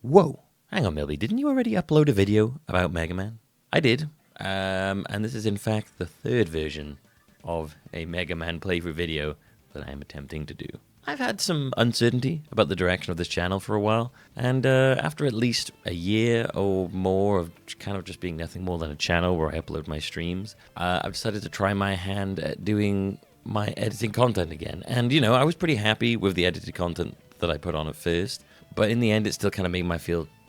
Whoa, hang on, Milby, didn't you already upload a video about Mega Man? I did, and this is in fact the third version of a Mega Man playthrough video that I'm attempting to do. I've had some uncertainty about the direction of this channel for a while, and after at least a year or more of kind of just being nothing more than a channel where I upload my streams, I've decided to try my hand at doing my editing content again. And, you know, I was pretty happy with the edited content that I put on at first, but in the end it still kind of made my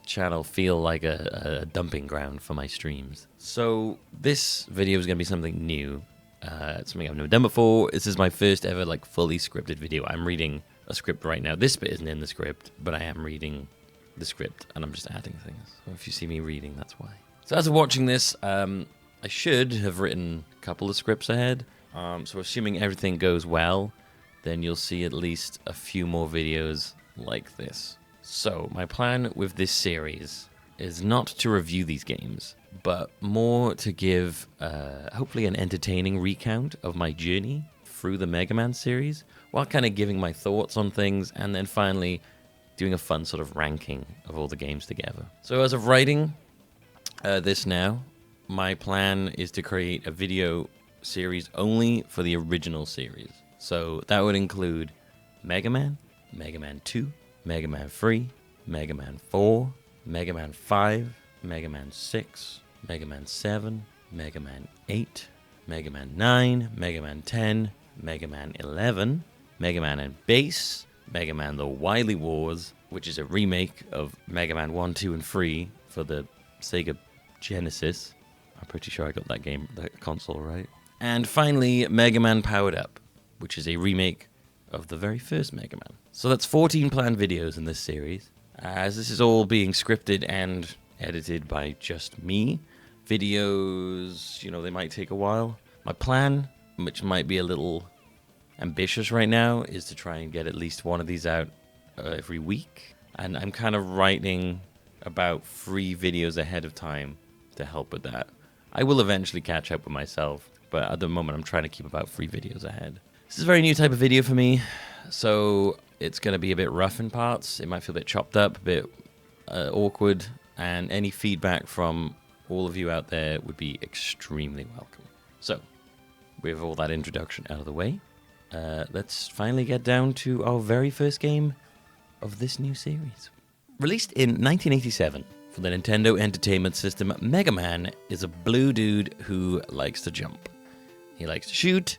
channel feel like a dumping ground for my streams. So this video is going to be something new. It's something I've never done before. This is my first ever like fully scripted video. I'm reading a script right now. This bit isn't in the script, but I am reading the script and I'm just adding things. So if you see me reading, that's why. So as of watching this, I should have written a couple of scripts ahead. So assuming everything goes well, then you'll see at least a few more videos like this. So my plan with this series is not to review these games, but more to give hopefully an entertaining recount of my journey through the Mega Man series, while kind of giving my thoughts on things, and then finally doing a fun sort of ranking of all the games together. So as of writing this now, my plan is to create a video series only for the original series. So that would include Mega Man, Mega Man 2, Mega Man 3, Mega Man 4, Mega Man 5, Mega Man 6, Mega Man 7, Mega Man 8, Mega Man 9, Mega Man 10, Mega Man 11, Mega Man and Base, Mega Man The Wily Wars, which is a remake of Mega Man 1, 2, and 3 for the Sega Genesis. I'm pretty sure I got that console right. And finally, Mega Man Powered Up, which is a remake of the very first Mega Man. So that's 14 planned videos in this series. As this is all being scripted and edited by just me, videos, you know, they might take a while. My plan, which might be a little ambitious right now, is to try and get at least one of these out every week. And I'm kind of writing about 3 videos ahead of time to help with that. I will eventually catch up with myself, but at the moment I'm trying to keep about 3 videos ahead. This is a very new type of video for me, so it's going to be a bit rough in parts. It might feel a bit chopped up, a bit awkward, and any feedback from all of you out there would be extremely welcome. So, with all that introduction out of the way, let's finally get down to our very first game of this new series. Released in 1987 for the Nintendo Entertainment System, Mega Man is a blue dude who likes to jump. He likes to shoot,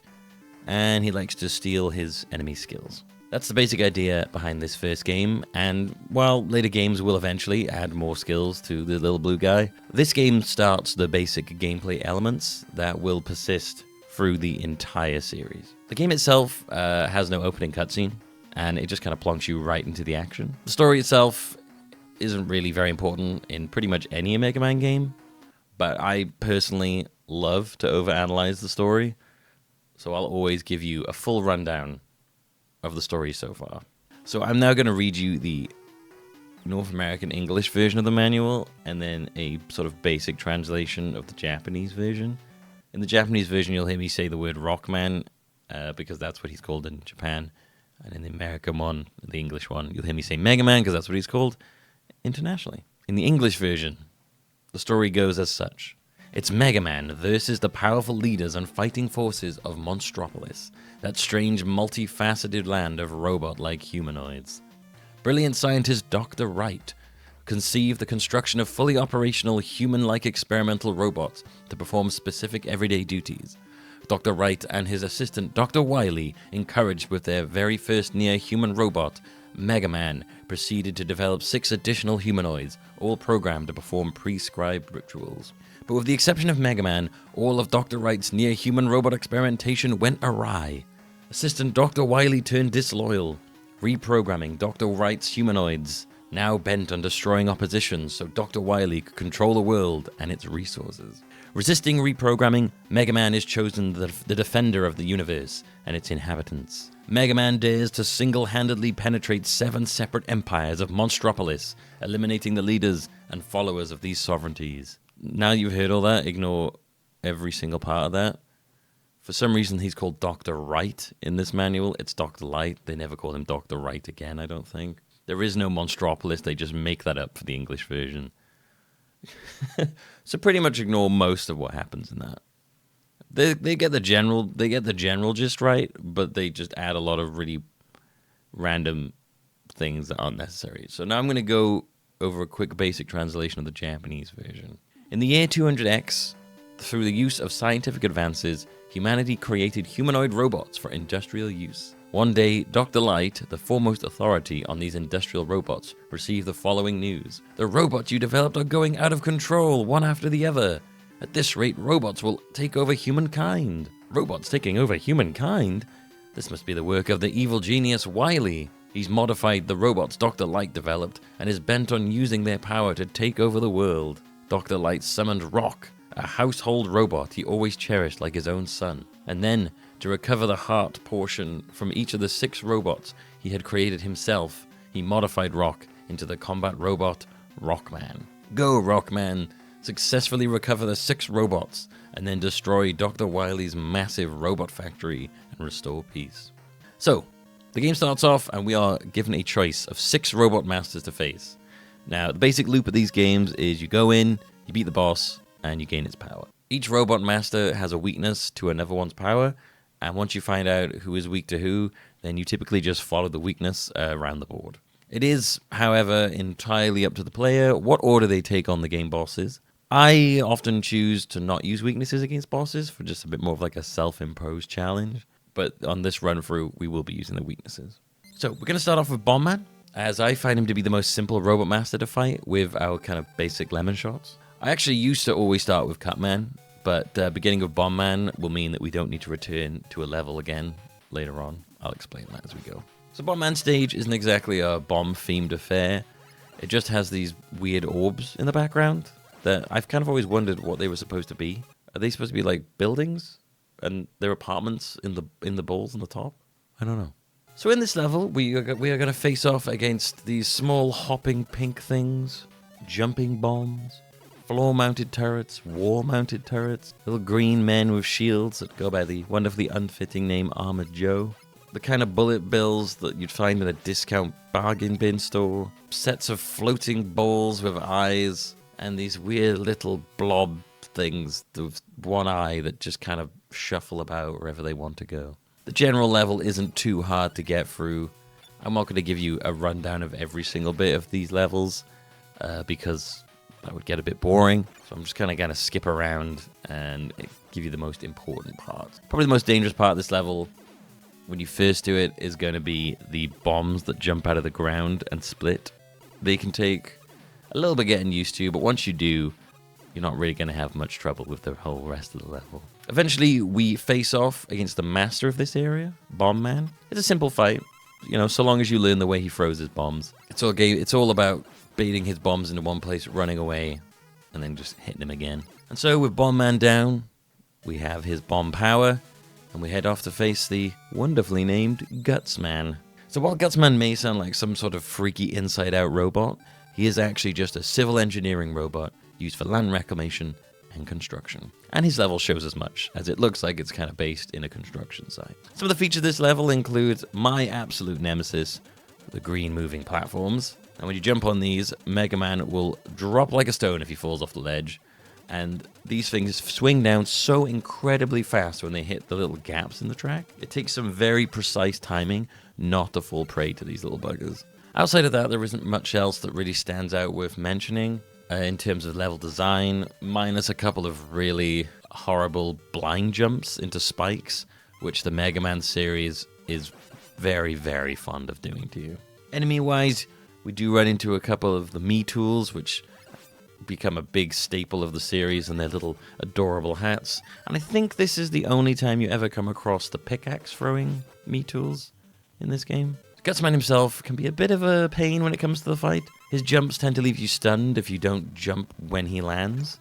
and he likes to steal his enemy's skills. That's the basic idea behind this first game, and while later games will eventually add more skills to the little blue guy, this game starts the basic gameplay elements that will persist through the entire series. The game itself has no opening cutscene, and it just kind of plonks you right into the action. The story itself isn't really very important in pretty much any Mega Man game, but I personally love to overanalyze the story, so I'll always give you a full rundown of the story so far. So I'm now going to read you the North American English version of the manual, and then a sort of basic translation of the Japanese version. In the Japanese version, you'll hear me say the word Rockman, because that's what he's called in Japan. And in the American one, the English one, you'll hear me say Mega Man, because that's what he's called internationally. In the English version, the story goes as such. It's Mega Man versus the powerful leaders and fighting forces of Monstropolis, that strange multifaceted land of robot-like humanoids. Brilliant scientist Dr. Wright conceived the construction of fully operational human-like experimental robots to perform specific everyday duties. Dr. Wright and his assistant Dr. Wily, encouraged with their very first near-human robot, Mega Man, proceeded to develop 6 additional humanoids, all programmed to perform prescribed rituals. But with the exception of Mega Man, all of Dr. Wright's near-human robot experimentation went awry. Assistant Dr. Wily turned disloyal, reprogramming Dr. Wright's humanoids, now bent on destroying opposition so Dr. Wily could control the world and its resources. Resisting reprogramming, Mega Man is chosen the defender of the universe and its inhabitants. Mega Man dares to single-handedly penetrate 7 separate empires of Monstropolis, eliminating the leaders and followers of these sovereignties. Now you've heard all that, ignore every single part of that. For some reason, he's called Dr. Wright in this manual. It's Dr. Light. They never call him Dr. Wright again, I don't think. There is no Monstropolis, they just make that up for the English version. So pretty much ignore most of what happens in that. They get the general gist right, but they just add a lot of really random things that aren't necessary. So now I'm going to go over a quick basic translation of the Japanese version. In the year 200X, through the use of scientific advances, humanity created humanoid robots for industrial use. One day, Dr. Light, the foremost authority on these industrial robots, received the following news. The robots you developed are going out of control, one after the other. At this rate, robots will take over humankind. Robots taking over humankind? This must be the work of the evil genius Wily. He's modified the robots Dr. Light developed and is bent on using their power to take over the world. Dr. Light summoned Rock, a household robot he always cherished like his own son. And then, to recover the heart portion from each of the 6 robots he had created himself, he modified Rock into the combat robot Rockman. Go, Rockman! Successfully recover the 6 robots, and then destroy Dr. Wily's massive robot factory and restore peace. So, the game starts off, and we are given a choice of 6 robot masters to face. Now, the basic loop of these games is you go in, you beat the boss, and you gain its power. Each robot master has a weakness to another one's power, and once you find out who is weak to who, then you typically just follow the weakness around the board. It is, however, entirely up to the player what order they take on the game bosses. I often choose to not use weaknesses against bosses for just a bit more of like a self-imposed challenge, but on this run-through, we will be using the weaknesses. So we're going to start off with Bombman, as I find him to be the most simple robot master to fight with our kind of basic lemon shots. I actually used to always start with Cutman, but beginning with Bombman will mean that we don't need to return to a level again later on. I'll explain that as we go. So Bombman stage isn't exactly a bomb-themed affair. It just has these weird orbs in the background that I've kind of always wondered what they were supposed to be. Are they supposed to be like buildings? And their apartments in the balls on the top? I don't know. So in this level, we are going to face off against these small hopping pink things, jumping bombs, floor-mounted turrets, wall-mounted turrets, little green men with shields that go by the wonderfully unfitting name Armored Joe, the kind of bullet bills that you'd find in a discount bargain bin store, sets of floating balls with eyes, and these weird little blob things with one eye that just kind of shuffle about wherever they want to go. The general level isn't too hard to get through. I'm not going to give you a rundown of every single bit of these levels because that would get a bit boring. So I'm just kind of going to skip around and give you the most important parts. Probably the most dangerous part of this level when you first do it is going to be the bombs that jump out of the ground and split. They can take a little bit getting used to, but once you do, you're not really going to have much trouble with the whole rest of the level. Eventually, we face off against the master of this area, Bombman. It's a simple fight, so long as you learn the way he throws his bombs. It's all about baiting his bombs into one place, running away, and then just hitting him again. And so with Bombman down, we have his bomb power, and we head off to face the wonderfully named Gutsman. So while Gutsman may sound like some sort of freaky inside-out robot, he is actually just a civil engineering robot used for land reclamation and construction. And his level shows as much, as it looks like it's kind of based in a construction site. Some of the features of this level include my absolute nemesis, the green moving platforms. And when you jump on these, Mega Man will drop like a stone if he falls off the ledge. And these things swing down so incredibly fast when they hit the little gaps in the track. It takes some very precise timing not to fall prey to these little buggers. Outside of that, there isn't much else that really stands out worth mentioning in terms of level design, minus a couple of really horrible blind jumps into spikes, which the Mega Man series is very, very fond of doing to you. Enemy-wise, we do run into a couple of the Me tools, which become a big staple of the series, and their little adorable hats. And I think this is the only time you ever come across the pickaxe-throwing Me tools in this game. Gutsman himself can be a bit of a pain when it comes to the fight. His jumps tend to leave you stunned if you don't jump when he lands,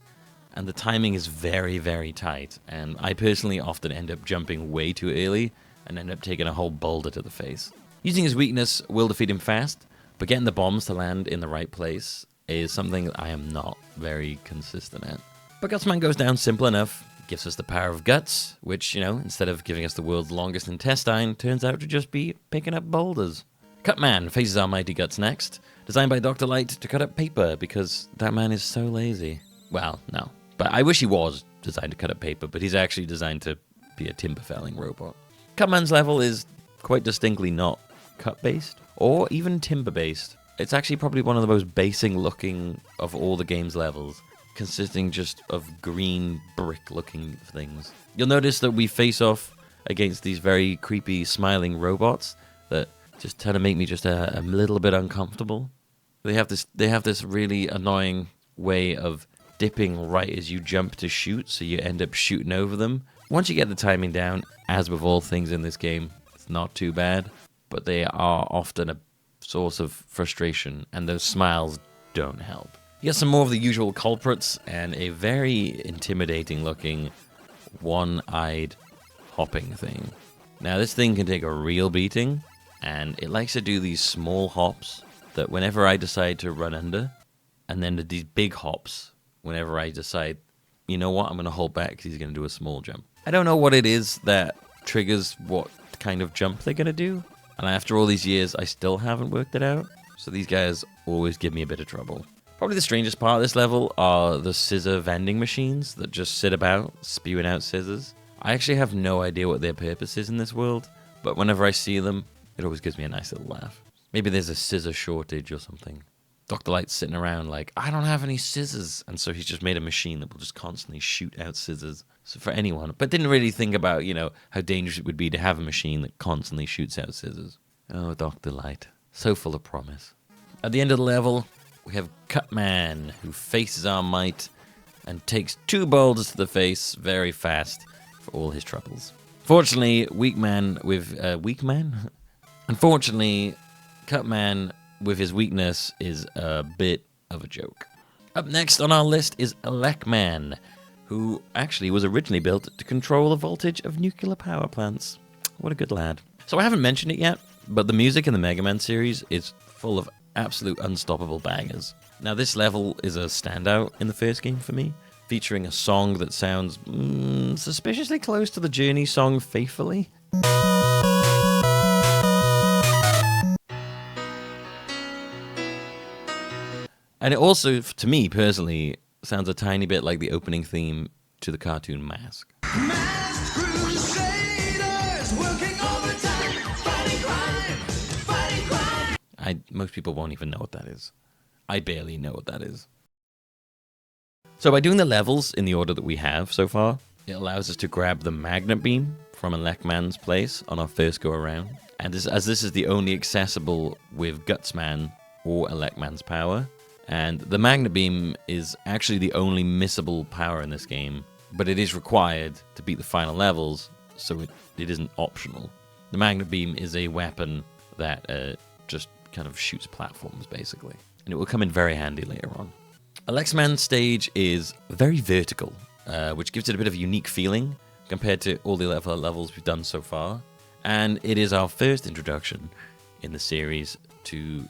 and the timing is very, very tight, and I personally often end up jumping way too early and end up taking a whole boulder to the face. Using his weakness will defeat him fast, but getting the bombs to land in the right place is something I am not very consistent at. But Gutsman goes down simple enough. Gives us the power of guts, which, instead of giving us the world's longest intestine, turns out to just be picking up boulders. Cutman faces our mighty guts next. Designed by Dr. Light to cut up paper, because that man is so lazy. Well, no. But I wish he was designed to cut up paper, but he's actually designed to be a timber-felling robot. Cutman's level is quite distinctly not cut-based, or even timber-based. It's actually probably one of the most basic-looking of all the game's levels, consisting just of green brick-looking things. You'll notice that we face off against these very creepy, smiling robots that just tend to make me just a little bit uncomfortable. They have this really annoying way of dipping right as you jump to shoot, so you end up shooting over them. Once you get the timing down, as with all things in this game, it's not too bad, but they are often a source of frustration, and those smiles don't help. You get some more of the usual culprits, and a very intimidating looking one-eyed hopping thing. Now this thing can take a real beating, and it likes to do these small hops that whenever I decide to run under, and then these big hops whenever I decide, you know what, I'm going to hold back because he's going to do a small jump. I don't know what it is that triggers what kind of jump they're going to do, and after all these years, I still haven't worked it out, so these guys always give me a bit of trouble. Probably the strangest part of this level are the scissor vending machines that just sit about, spewing out scissors. I actually have no idea what their purpose is in this world, but whenever I see them, it always gives me a nice little laugh. Maybe there's a scissor shortage or something. Dr. Light's sitting around like, I don't have any scissors. And so he's just made a machine that will just constantly shoot out scissors. So for anyone. But didn't really think about, how dangerous it would be to have a machine that constantly shoots out scissors. Oh, Dr. Light. So full of promise. At the end of the level, we have Cutman, who faces our might and takes 2 boulders to the face very fast for all his troubles. Fortunately, Unfortunately, Cutman, with his weakness, is a bit of a joke. Up next on our list is Elman, who actually was originally built to control the voltage of nuclear power plants. What a good lad. So I haven't mentioned it yet, but the music in the Mega Man series is full of absolute unstoppable bangers. Now this level is a standout in the first game for me, featuring a song that sounds suspiciously close to the Journey song Faithfully. And it also, to me personally, sounds a tiny bit like the opening theme to the cartoon Mask. Masked crusaders working overtime, fighting crime. Most people won't even know what that is. I barely know what that is. So by doing the levels in the order that we have so far, it allows us to grab the magnet beam from Elman's place on our first go around. And as this is the only accessible with Gutsman or Elman's power, and the magnet beam is actually the only missable power in this game, but it is required to beat the final levels, so it isn't optional. The magnet beam is a weapon that just kind of shoots platforms, basically. And it will come in very handy later on. Iceman's stage is very vertical, which gives it a bit of a unique feeling compared to all the other levels we've done so far. And it is our first introduction in the series to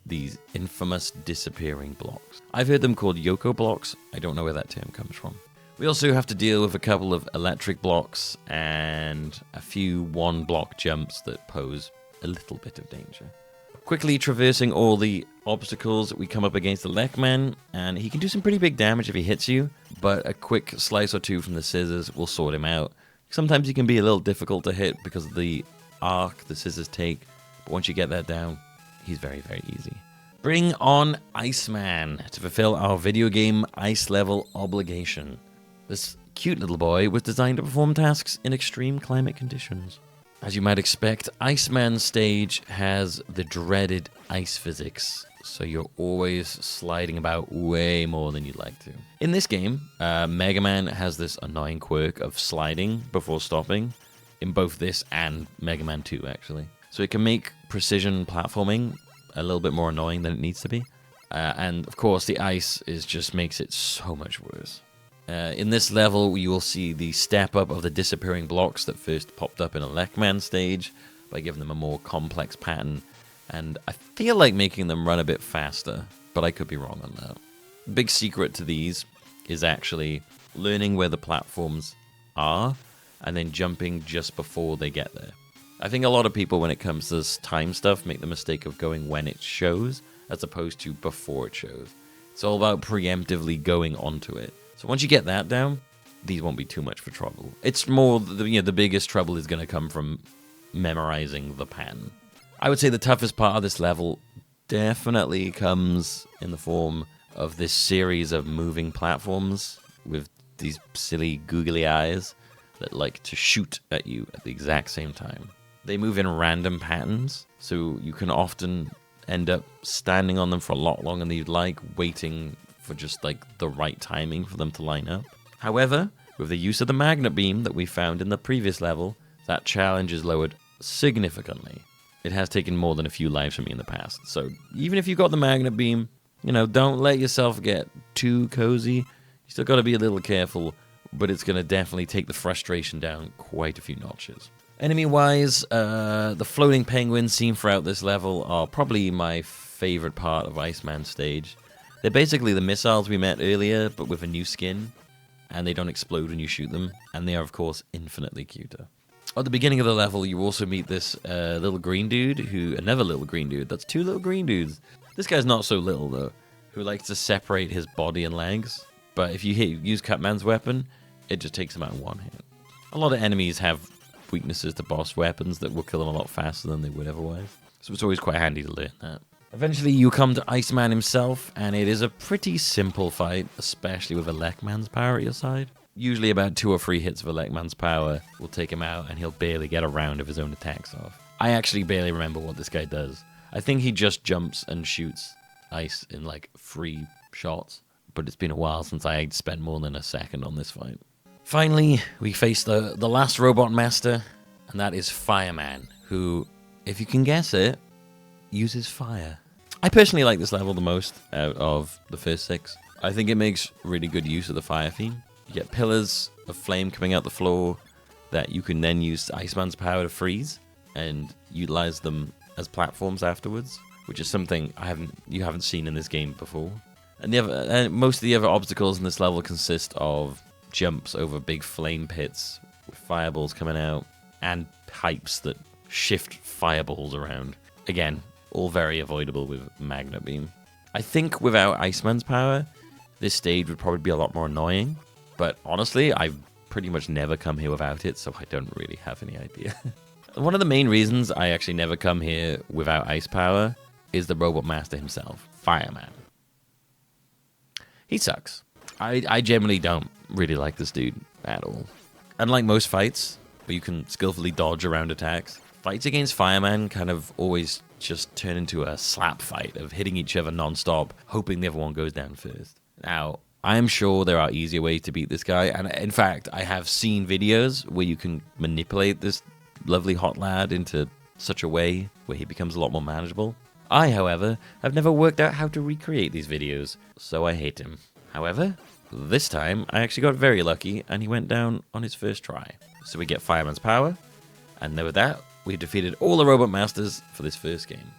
these infamous disappearing blocks. I've heard them called Yoko blocks. I don't know where that term comes from. We also have to deal with a couple of electric blocks and a few one-block jumps that pose a little bit of danger. Quickly traversing all the obstacles, we come up against the Elman, and he can do some pretty big damage if he hits you, but a quick slice or two from the scissors will sort him out. Sometimes he can be a little difficult to hit because of the arc the scissors take, but once you get that down, he's very, very easy. Bring on Iceman to fulfill our video game ice level obligation. This cute little boy was designed to perform tasks in extreme climate conditions. As you might expect, Iceman's stage has the dreaded ice physics, so you're always sliding about way more than you'd like to. In this game, Mega Man has this annoying quirk of sliding before stopping, in both this and Mega Man 2, actually. So it can make precision platforming a little bit more annoying than it needs to be. And of course, the ice just makes it so much worse. In this level, you will see the step up of the disappearing blocks that first popped up in a Elman stage by giving them a more complex pattern. And I feel like making them run a bit faster, but I could be wrong on that. The big secret to these is actually learning where the platforms are and then jumping just before they get there. I think a lot of people, when it comes to this time stuff, make the mistake of going when it shows as opposed to before it shows. It's all about preemptively going onto it. So once you get that down, these won't be too much for trouble. It's more, the biggest trouble is going to come from memorizing the pattern. I would say the toughest part of this level definitely comes in the form of this series of moving platforms with these silly googly eyes that like to shoot at you at the exact same time. They move in random patterns, so you can often end up standing on them for a lot longer than you'd like, waiting for just like the right timing for them to line up. However, with the use of the magnet beam that we found in the previous level, that challenge is lowered significantly. It has taken more than a few lives from me in the past, so even if you got the magnet beam, don't let yourself get too cozy. You still got to be a little careful, but it's going to definitely take the frustration down quite a few notches. Enemy-wise, the floating penguins seen throughout this level are probably my favorite part of Iceman's stage. They're basically the missiles we met earlier, but with a new skin, and they don't explode when you shoot them, and they are, of course, infinitely cuter. At the beginning of the level, you also meet this little green dude, another little green dude. That's two little green dudes. This guy's not so little, though, who likes to separate his body and legs, but if you use Cutman's weapon, it just takes him out in one hit. A lot of enemies have weaknesses to boss weapons that will kill them a lot faster than they would otherwise, so it's always quite handy to learn that. Eventually, you come to Iceman himself, and it is a pretty simple fight, especially with Elman's power at your side. Usually about 2 or 3 hits of Elman's power will take him out, and he'll barely get a round of his own attacks off. I actually barely remember what this guy does. I think he just jumps and shoots ice in like 3 shots, but it's been a while since I spent more than a second on this fight. Finally, we face the last robot master, and that is Fireman, who, if you can guess it, uses fire. I personally like this level the most out of the first 6. I think it makes really good use of the fire theme. You get pillars of flame coming out the floor that you can then use Iceman's power to freeze and utilize them as platforms afterwards, which is something you haven't seen in this game before. And most of the other obstacles in this level consist of jumps over big flame pits with fireballs coming out and pipes that shift fireballs around. Again, all very avoidable with magnet beam. I think without Iceman's power, this stage would probably be a lot more annoying, but honestly, I've pretty much never come here without it, so I don't really have any idea. One of the main reasons I actually never come here without ice power is the robot master himself, Fireman. He sucks. I generally don't really like this dude at all. Unlike most fights, where you can skillfully dodge around attacks, fights against Fireman kind of always just turn into a slap fight of hitting each other non-stop, hoping the other one goes down first. Now, I'm sure there are easier ways to beat this guy, and in fact, I have seen videos where you can manipulate this lovely hot lad into such a way where he becomes a lot more manageable. I, however, have never worked out how to recreate these videos, so I hate him. However, this time, I actually got very lucky, and he went down on his first try. So we get Fireman's power, and with that, we've defeated all the Robot Masters for this first game.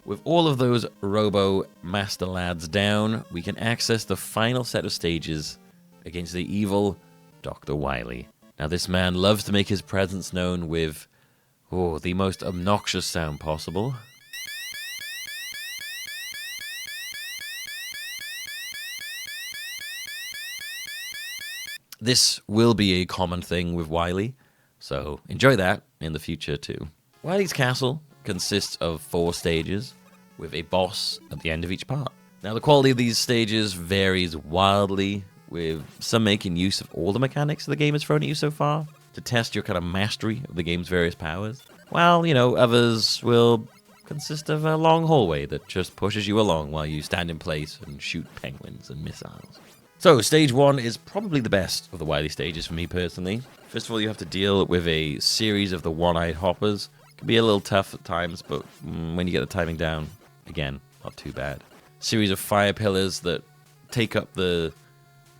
With all of those Robo Master lads down, we can access the final set of stages against the evil Dr. Wily. Now, this man loves to make his presence known with, the most obnoxious sound possible. This will be a common thing with Wily, so enjoy that in the future too. Wily's castle consists of 4 stages, with a boss at the end of each part. Now, the quality of these stages varies wildly, with some making use of all the mechanics the game has thrown at you so far, to test your kind of mastery of the game's various powers, while, others will consist of a long hallway that just pushes you along while you stand in place and shoot penguins and missiles. So, stage 1 is probably the best of the Wily stages for me personally. First of all, you have to deal with a series of the one-eyed hoppers. It can be a little tough at times, but when you get the timing down, again, not too bad. Series of fire pillars that take up the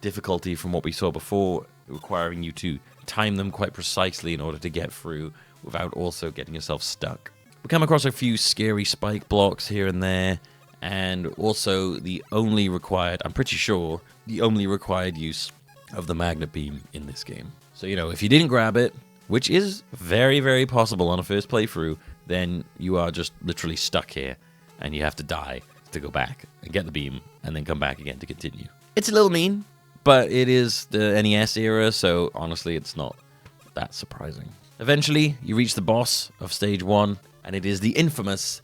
difficulty from what we saw before, requiring you to time them quite precisely in order to get through without also getting yourself stuck. We come across a few scary spike blocks here and there, and also I'm pretty sure, the only required use of the magnet beam in this game. So, if you didn't grab it, which is very, very possible on a first playthrough, then you are just literally stuck here, and you have to die to go back and get the beam, and then come back again to continue. It's a little mean, but it is the NES era, so honestly, it's not that surprising. Eventually, you reach the boss of Stage 1, and it is the infamous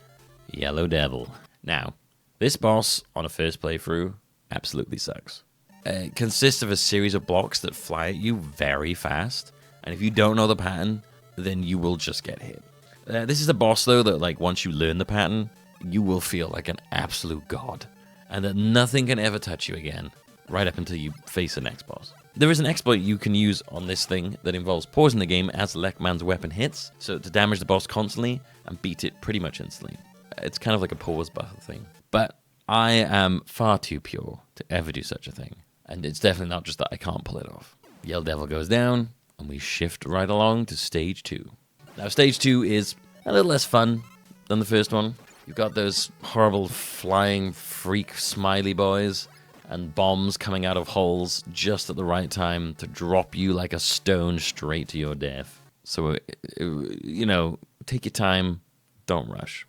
Yellow Devil. Now, this boss on a first playthrough absolutely sucks. It consists of a series of blocks that fly at you very fast, and if you don't know the pattern, then you will just get hit. This is a boss, though, that like once you learn the pattern, you will feel like an absolute god, and that nothing can ever touch you again, right up until you face the next boss. There is an exploit you can use on this thing that involves pausing the game as Lekman's weapon hits, so to damage the boss constantly and beat it pretty much instantly. It's kind of like a pause buffer thing. But I am far too pure to ever do such a thing, and it's definitely not just that I can't pull it off. Yellow Devil goes down, and we shift right along to Stage 2. Now, Stage 2 is a little less fun than the first one. You've got those horrible flying freak smiley boys and bombs coming out of holes just at the right time to drop you like a stone straight to your death. So, you know, take your time, don't rush.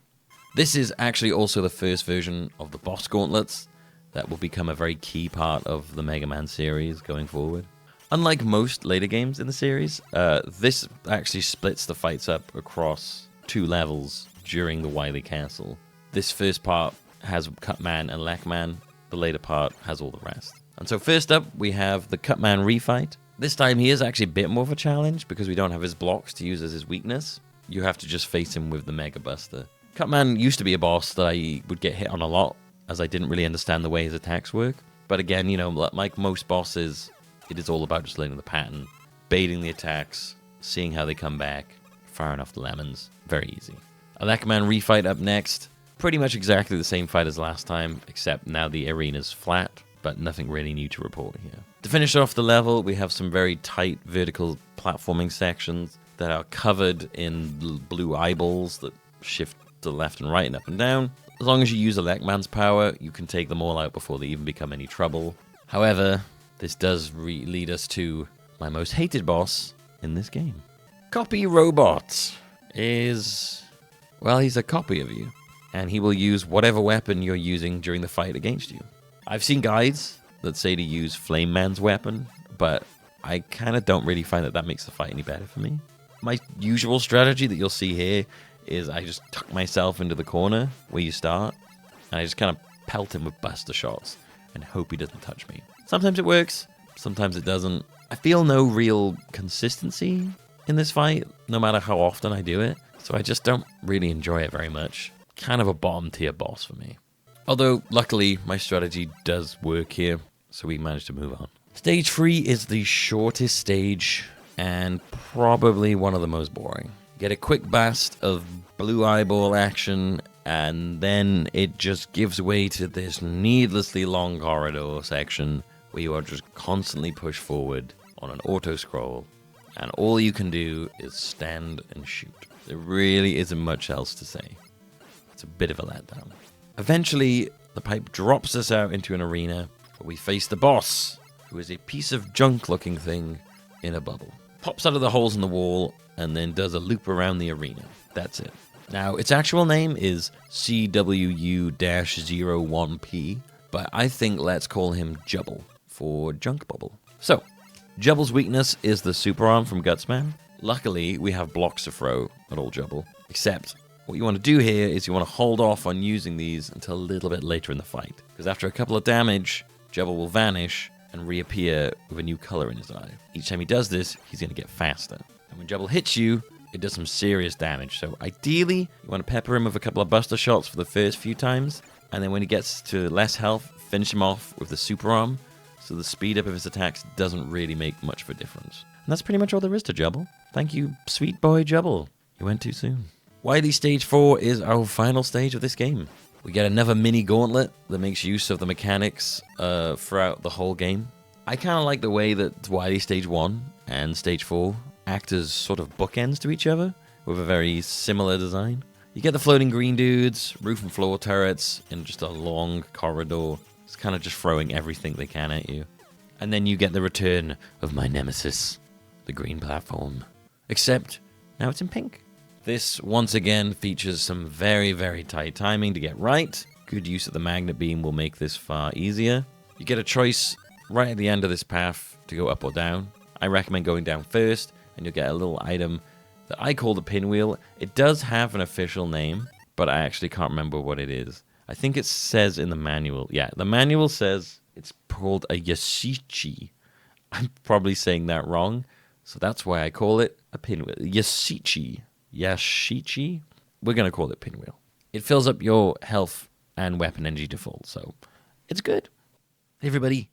This is actually also the first version of the boss gauntlets that will become a very key part of the Mega Man series going forward. Unlike most later games in the series, this actually splits the fights up across 2 levels during the Wily Castle. This first part has Cutman and Lekman. The later part has all the rest. And so first up, we have the Cutman refight. This time he is actually a bit more of a challenge because we don't have his blocks to use as his weakness. You have to just face him with the Mega Buster. Cutman used to be a boss that I would get hit on a lot, as I didn't really understand the way his attacks work. But again, you know, like most bosses, it is all about just learning the pattern, baiting the attacks, seeing how they come back, firing off the lemons. Very easy. A Lekman refight up next. Pretty much exactly the same fight as last time, except now the arena's flat, but nothing really new to report here. To finish off the level, we have some very tight vertical platforming sections that are covered in blue eyeballs that shift to the left and right and up and down. As long as you use a Lekman's power, you can take them all out before they even become any trouble. However, this does lead us to my most hated boss in this game. Copy Robot is, well, he's a copy of you, and he will use whatever weapon you're using during the fight against you. I've seen guides that say to use Flame Man's weapon, but I kind of don't really find that makes the fight any better for me. My usual strategy that you'll see here is I just tuck myself into the corner where you start, and I just kind of pelt him with buster shots and hope he doesn't touch me. Sometimes it works, sometimes it doesn't. I feel no real consistency in this fight, no matter how often I do it, so I just don't really enjoy it very much. Kind of a bottom tier boss for me. Although, luckily, my strategy does work here, so we managed to move on. Stage 3 is the shortest stage, and probably one of the most boring. Get a quick burst of blue eyeball action, and then it just gives way to this needlessly long corridor section where you are just constantly pushed forward on an auto-scroll, and all you can do is stand and shoot. There really isn't much else to say. It's a bit of a letdown. Eventually, the pipe drops us out into an arena where we face the boss, who is a piece of junk-looking thing in a bubble. Pops out of the holes in the wall and then does a loop around the arena. That's it. Now, its actual name is CWU-01P, but I think let's call him Jubble for Junk Bubble. So, Jubble's weakness is the super arm from Gutsman. Luckily, we have blocks to throw at old Jubble, except what you want to do here is you want to hold off on using these until a little bit later in the fight, because after a couple of damage, Jubble will vanish and reappear with a new color in his eye. Each time he does this, he's going to get faster. And when Jubble hits you, it does some serious damage. So ideally, you want to pepper him with a couple of buster shots for the first few times, and then when he gets to less health, finish him off with the super arm, so the speed up of his attacks doesn't really make much of a difference. And that's pretty much all there is to Jubble. Thank you, sweet boy Jubble. You went too soon. Wily Stage 4 is our final stage of this game. We get another mini gauntlet that makes use of the mechanics throughout the whole game. I kind of like the way that Wily Stage 1 and Stage 4 act as sort of bookends to each other with a very similar design. You get the floating green dudes, roof and floor turrets in just a long corridor. It's kind of just throwing everything they can at you. And then you get the return of my nemesis, the green platform, except now it's in pink. This, once again, features some very, very tight timing to get right. Good use of the magnet beam will make this far easier. You get a choice right at the end of this path to go up or down. I recommend going down first, and you'll get a little item that I call the pinwheel. It does have an official name, but I actually can't remember what it is. I think it says in the manual. Yeah, the manual says it's called a yashichi. I'm probably saying that wrong, so that's why I call it a pinwheel. Yashichi. Yashichi? We're going to call it pinwheel. It fills up your health and weapon energy to full, so it's good. Hey everybody,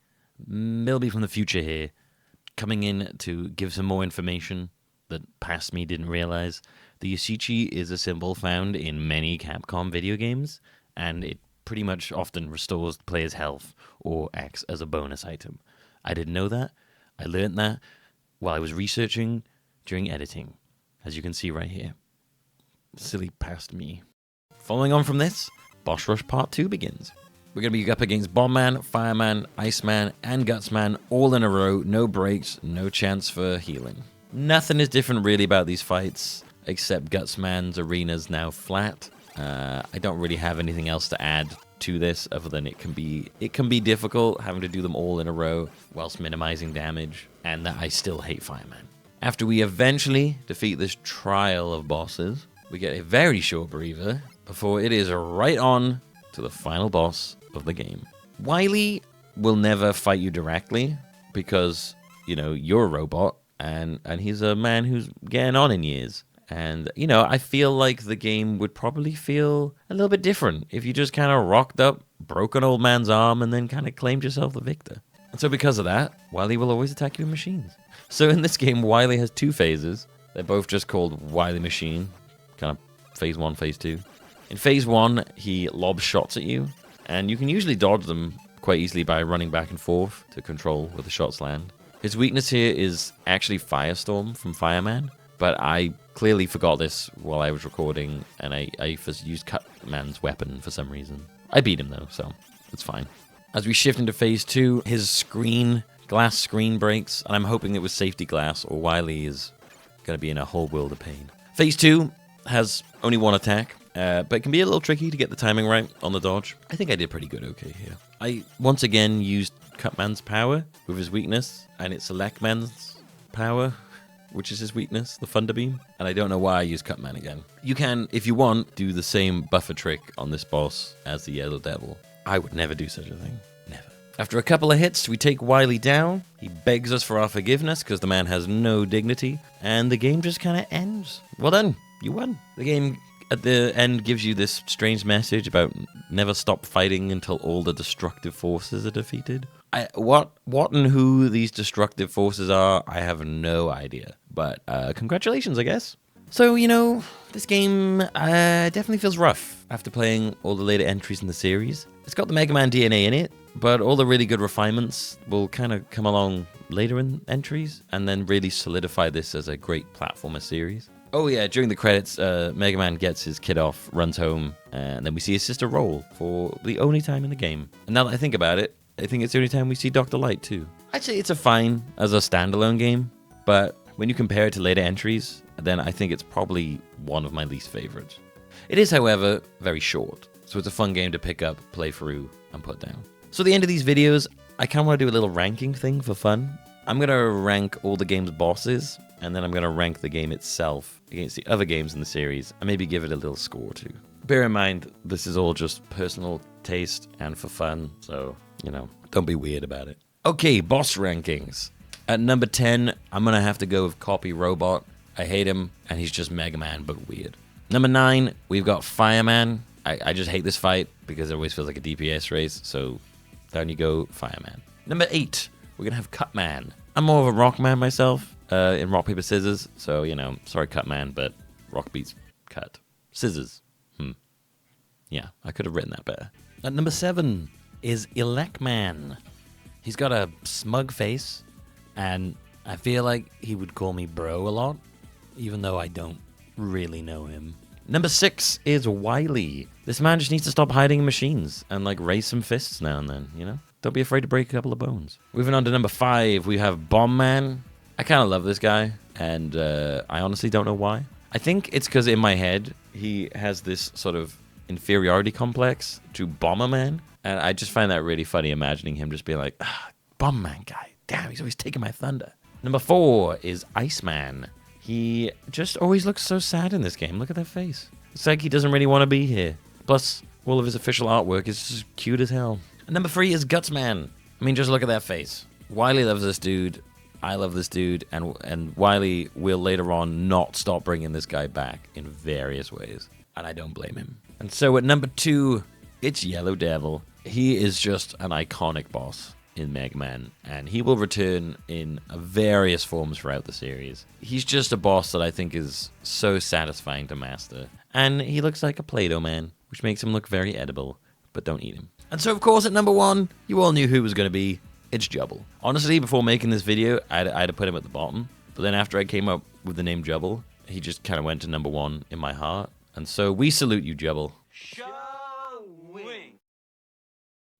Milby from the future here, coming in to give some more information that past me didn't realize. The Yashichi is a symbol found in many Capcom video games, and it pretty much often restores the player's health or acts as a bonus item. I didn't know that. I learned that while I was researching during editing, as you can see right here. Silly past me. Following on from this, Boss Rush Part 2 begins. We're going to be up against Bombman, Fireman, Iceman, and Gutsman all in a row. No breaks, no chance for healing. Nothing is different really about these fights, except Gutsman's arena's now flat. I don't really have anything else to add to this other than it can be difficult having to do them all in a row whilst minimizing damage, and that I still hate Fireman. After we eventually defeat this trial of bosses, we get a very short breather before it is right on to the final boss of the game. Wily will never fight you directly because, you know, you're a robot and he's a man who's getting on in years. And, you know, I feel like the game would probably feel a little bit different if you just kind of rocked up, broke an old man's arm, and then kind of claimed yourself the victor. And so because of that, Wily will always attack you with machines. So in this game, Wily has two phases. They're both just called Wily Machine, kind of phase 1, phase 2. In phase 1, he lobs shots at you, and you can usually dodge them quite easily by running back and forth to control where the shots land. His weakness here is actually Firestorm from Fireman, but I clearly forgot this while I was recording, and I used Cutman's weapon for some reason. I beat him though, so it's fine. As we shift into phase 2, his glass screen breaks, and I'm hoping it was safety glass, or Wily is going to be in a whole world of pain. Phase 2 has only one attack, but it can be a little tricky to get the timing right on the dodge. I think I did pretty good okay here. I once again used Cutman's power with his weakness, and it's Elman's power, which is his weakness, the Thunder Beam. And I don't know why I use Cutman again. You can, if you want, do the same buffer trick on this boss as the Yellow Devil. I would never do such a thing. Never. After a couple of hits, we take Wily down. He begs us for our forgiveness because the man has no dignity. And the game just kind of ends. Well done. You won. The game at the end gives you this strange message about never stop fighting until all the destructive forces are defeated. What and who these destructive forces are, I have no idea. But congratulations, I guess. So, you know, this game definitely feels rough after playing all the later entries in the series. It's got the Mega Man DNA in it, but all the really good refinements will kind of come along later in entries and then really solidify this as a great platformer series. Oh yeah, during the credits, Mega Man gets his kid off, runs home, and then we see his sister Roll for the only time in the game. And now that I think about it, I think it's the only time we see Dr. Light too. I'd say it's a fine as a standalone game, but when you compare it to later entries, then I think it's probably one of my least favorites. It is, however, very short, so it's a fun game to pick up, play through, and put down. So at the end of these videos, I kind of want to do a little ranking thing for fun. I'm going to rank all the game's bosses, and then I'm going to rank the game itself against the other games in the series, and maybe give it a little score too. Bear in mind, this is all just personal taste and for fun, so, you know, don't be weird about it. Okay, boss rankings. At number 10, I'm going to have to go with Copy Robot. I hate him, and he's just Mega Man, but weird. Number 9, we've got Fireman. I just hate this fight because it always feels like a DPS race, so down you go, Fireman. Number 8, we're going to have Cutman. I'm more of a rock man myself in rock, paper, scissors, so, you know, sorry Cutman, but rock beats cut. Scissors. Yeah, I could have written that better. At number 7 is Elman. He's got a smug face, and I feel like he would call me bro a lot, even though I don't really know him. Number 6 is Wily. This man just needs to stop hiding in machines and, like, raise some fists now and then, you know? Don't be afraid to break a couple of bones. Moving on to number 5, we have Bomb Man. I kind of love this guy. and I honestly don't know why. I think it's because in my head, he has this sort of inferiority complex to Bomberman, and I just find that really funny imagining him just being like, Bomberman guy, damn, he's always taking my thunder. Number 4 is Iceman. He just always looks so sad in this game. Look at that face. It's like he doesn't really want to be here. Plus, all of his official artwork is just cute as hell. And number 3 is Gutsman. I mean, just look at that face. Wiley loves this dude. I love this dude. And Wiley will later on not stop bringing this guy back in various ways. And I don't blame him. And so at number 2, it's Yellow Devil. He is just an iconic boss in Mega Man, and he will return in various forms throughout the series. He's just a boss that I think is so satisfying to master. And he looks like a Play-Doh man, which makes him look very edible, but don't eat him. And so, of course, at number 1, you all knew who it was going to be. It's Jubble. Honestly, before making this video, I'd have put him at the bottom. But then after I came up with the name Jubble, he just kind of went to number 1 in my heart. And so we salute you, Jubble.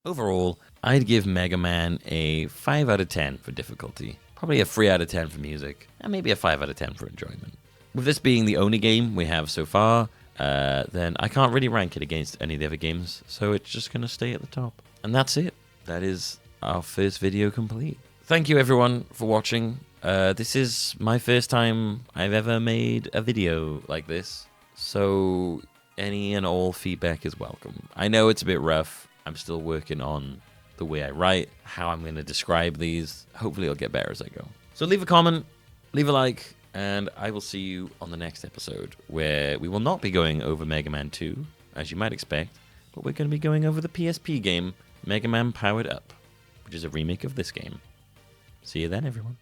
Overall, I'd give Mega Man a 5 out of 10 for difficulty, probably a 3 out of 10 for music, and maybe a 5 out of 10 for enjoyment. With this being the only game we have so far, then I can't really rank it against any of the other games, so it's just going to stay at the top. And that's it. That is our first video complete. Thank you everyone for watching. This is my first time I've ever made a video like this, so any and all feedback is welcome. I know it's a bit rough. I'm still working on the way I write, how I'm going to describe these. Hopefully it'll get better as I go. So leave a comment, leave a like, and I will see you on the next episode, where we will not be going over Mega Man 2, as you might expect, but we're going to be going over the PSP game, Mega Man Powered Up, which is a remake of this game. See you then, everyone.